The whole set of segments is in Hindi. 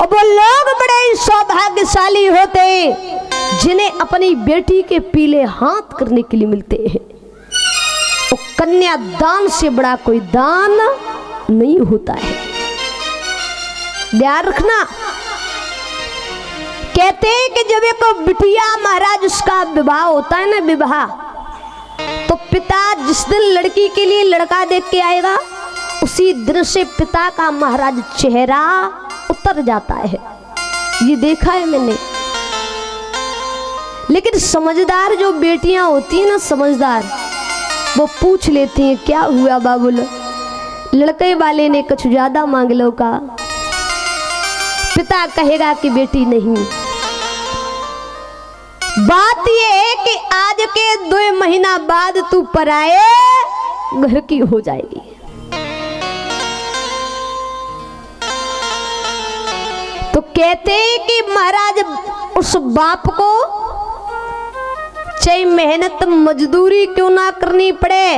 और वो लोग बड़े ही सौभाग्यशाली होते जिन्हें अपनी बेटी के पीले हाथ करने के लिए मिलते हैं। वो कन्यादान से बड़ा कोई दान नहीं होता है, ध्यान रखना। कहते हैं कि जब एक बिटिया महाराज उसका विवाह होता है ना, विवाह, तो पिता जिस दिन लड़की के लिए लड़का देख के आएगा उसी दिन से पिता का महाराज चेहरा उतर जाता है। ये देखा है मैंने। लेकिन समझदार जो बेटियां होती हैं ना, समझदार, वो पूछ लेती हैं क्या हुआ बाबुल, लड़के वाले ने कुछ ज्यादा मांग लो का? पिता कहेगा कि बेटी नहीं, बात यह है कि आज के 2 महीना बाद तू पराए घर की हो जाएगी। तो कहते हैं कि महाराज उस बाप को चाहे मेहनत मजदूरी क्यों ना करनी पड़े,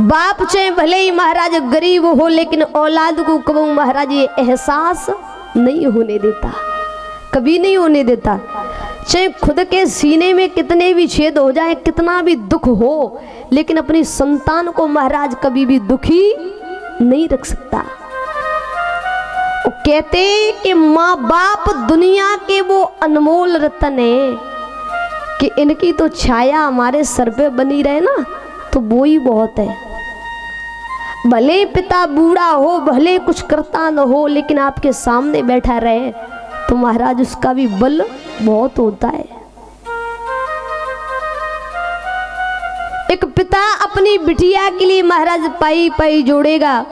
बाप चाहे भले ही महाराज गरीब हो, लेकिन औलाद को कभी महाराज ये एहसास नहीं होने देता, कभी नहीं होने देता। चाहे खुद के सीने में कितने भी छेद हो जाए, कितना भी दुख हो, लेकिन अपनी संतान को महाराज कभी भी दुखी नहीं रख सकता। वो कहते कि माँ बाप दुनिया के वो अनमोल रतन है कि इनकी तो छाया हमारे सर पे बनी रहे ना, तो वो ही बहुत है। भले पिता बूढ़ा हो, भले कुछ करता न हो, लेकिन आपके सामने बैठा रहे तो महाराज उसका भी बल बहुत होता है। एक पिता अपनी बिटिया के लिए महाराज पाई पाई जोड़ेगा,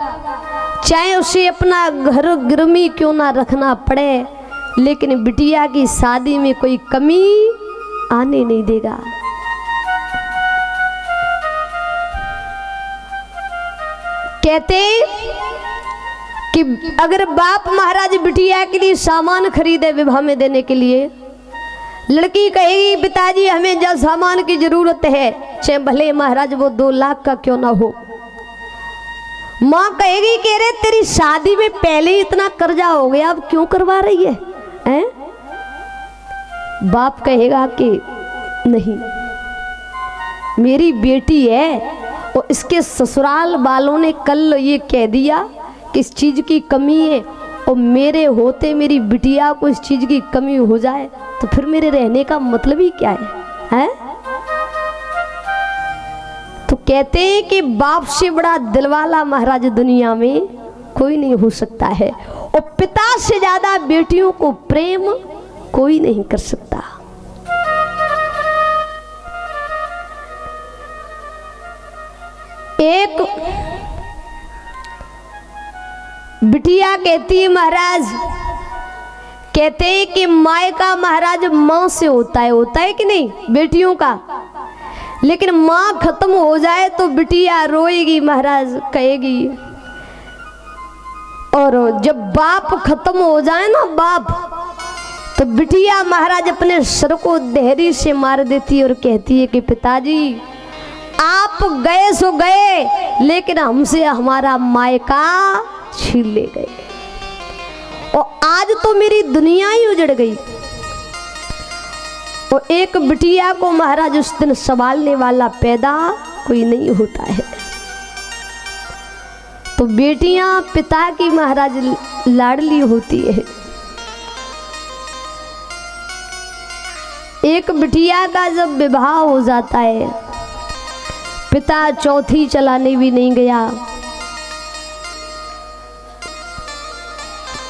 चाहे उसे अपना घर गिरवी क्यों ना रखना पड़े, लेकिन बिटिया की शादी में कोई कमी आने नहीं देगा। कहते कि अगर बाप महाराज बिटिया के लिए सामान खरीदे विवाह में देने के लिए, लड़की कहेगी पिताजी हमें जब सामान की जरूरत है, चाहे भले महाराज वो 2 लाख का क्यों ना हो। माँ कहेगी कि अरे तेरी शादी में पहले ही इतना कर्जा हो गया, अब क्यों करवा रही है, हैं? बाप कहेगा कि नहीं, मेरी बेटी है और इसके ससुराल वालों ने कल ये कह दिया कि इस चीज की कमी है, और मेरे होते मेरी बिटिया को इस चीज की कमी हो जाए तो फिर मेरे रहने का मतलब ही क्या है? तो कहते हैं कि बाप से बड़ा दिलवाला महाराज दुनिया में कोई नहीं हो सकता है, और पिता से ज्यादा बेटियों को प्रेम कोई नहीं कर सकता। एक बिटिया कहती है महाराज, कहते हैं कि माँ का महाराज माँ से होता है कि नहीं, बेटियों का। लेकिन माँ खत्म हो जाए तो बिटिया रोएगी महाराज, कहेगी। और जब बाप खत्म हो जाए ना, बाप, तो बिटिया महाराज अपने सर को देहरी से मार देती है और कहती है कि पिताजी आप गए सो गए, लेकिन हमसे हमारा मायका छीन ले गए, और आज तो मेरी दुनिया ही उजड़ गई। और एक बिटिया को महाराज उस दिन संभालने वाला पैदा कोई नहीं होता है। तो बेटियां पिता की महाराज लाडली होती है। एक बिटिया का जब विवाह हो जाता है, पिता चौथी चलाने भी नहीं गया,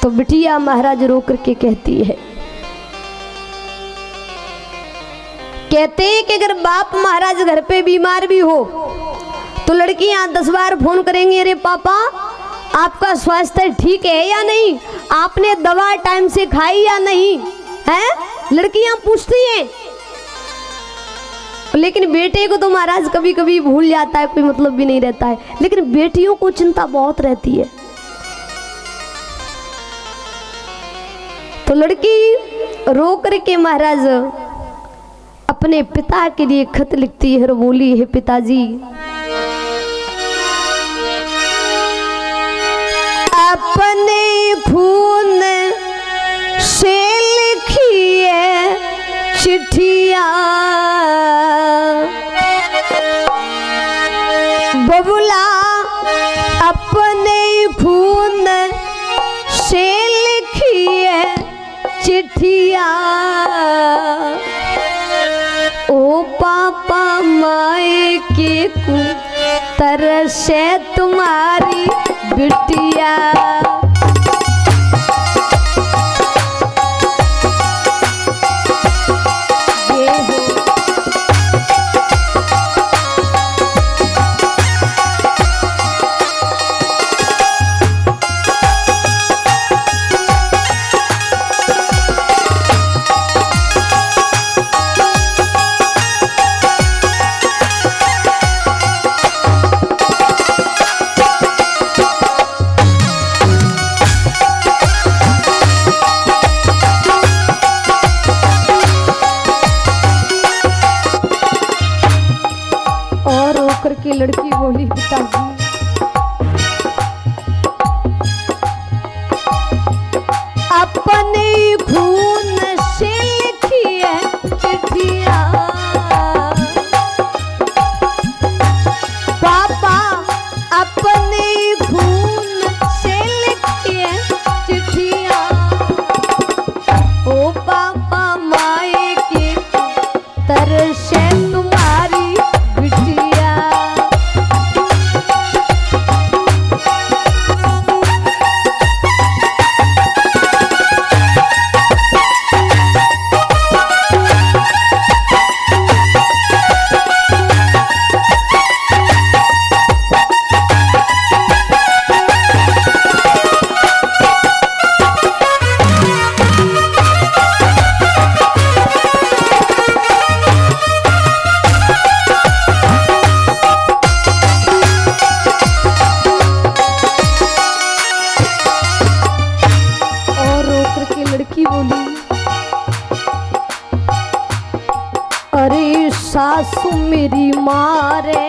तो बिटिया महाराज रो करके कहती है, कहते हैं कि अगर बाप महाराज घर पे बीमार भी हो तो लड़कियां 10 बार फोन करेंगी, अरे पापा आपका स्वास्थ्य ठीक है या नहीं, आपने दवा टाइम से खाई या नहीं, हैं? लड़कियां पूछती हैं। लेकिन बेटे को तो महाराज कभी कभी भूल जाता है, कोई मतलब भी नहीं रहता है, लेकिन बेटियों को चिंता बहुत रहती है। तो लड़की रो करके महाराज अपने पिता के लिए खत लिखती है और बोली है, पिताजी अपने खून कू तरसे तुम्हारी बिटिया। की लड़की बोली पिताजी अपने खून से लिखी है चिट्ठिया। पापा अपने खून से लिखी है चिट्ठिया। ओ पापा माए की तरसे तुम्हारी बिटिया। अरे सासू मेरी मारे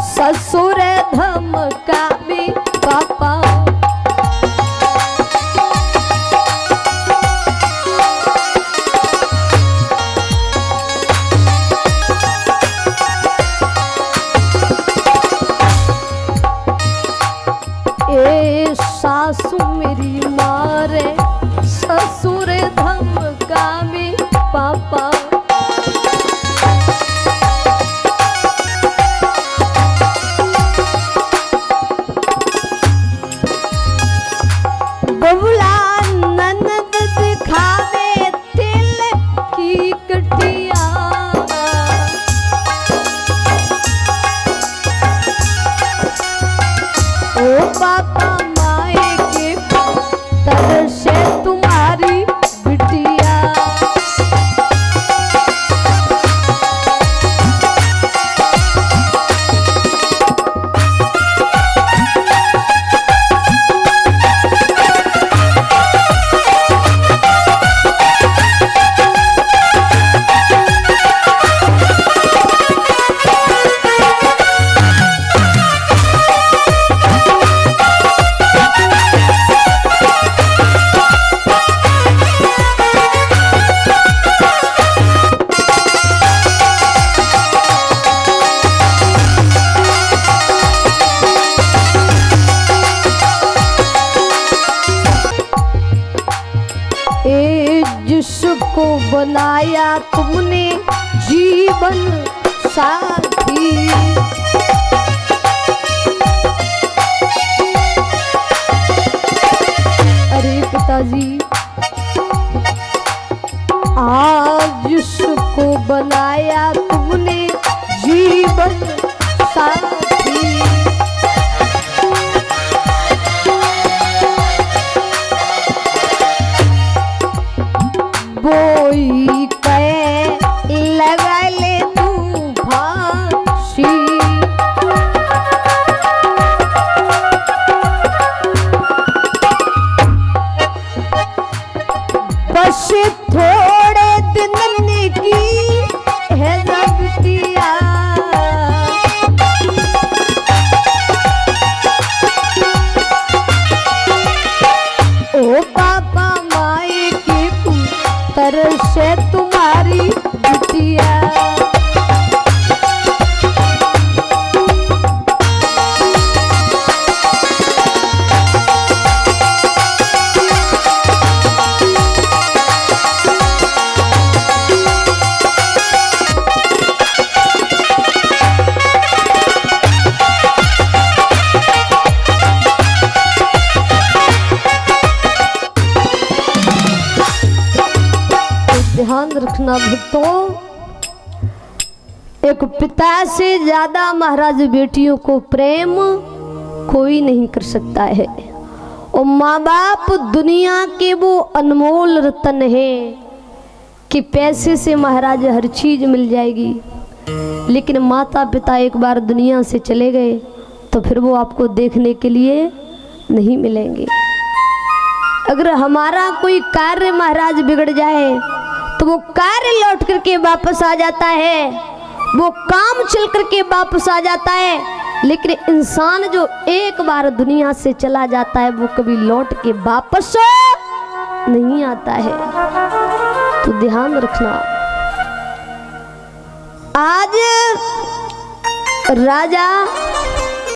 ससुर धमका भी पापा। ए सासू मेरी मारे ससुर धमका भी पापा। बबुला ननद दिखावे तिल की कटिया। ओ पापा माए के तरसे तुम्हारी बिटिया। जिसको बनाया तुमने जीवन साथी। अरे पिताजी आज जिसको बनाया तुमने जीवन साथी। बोई के लगा ले तू फांसी। बस थोड़े दिन की है बिटिया। ओ पापा माए की तरसे तुम्हारी बिटिया। ध्यान रखना भक्तों, एक पिता से ज्यादा महाराज बेटियों को प्रेम कोई नहीं कर सकता है। और माँ बाप दुनिया के वो अनमोल रतन है कि पैसे से महाराज हर चीज मिल जाएगी, लेकिन माता पिता एक बार दुनिया से चले गए तो फिर वो आपको देखने के लिए नहीं मिलेंगे। अगर हमारा कोई कार्य महाराज बिगड़ जाए तो वो कार्य लौट करके वापस आ जाता है, वो काम चल करके वापस आ जाता है, लेकिन इंसान जो एक बार दुनिया से चला जाता है वो कभी लौट के वापस नहीं आता है। तो ध्यान रखना। आज राजा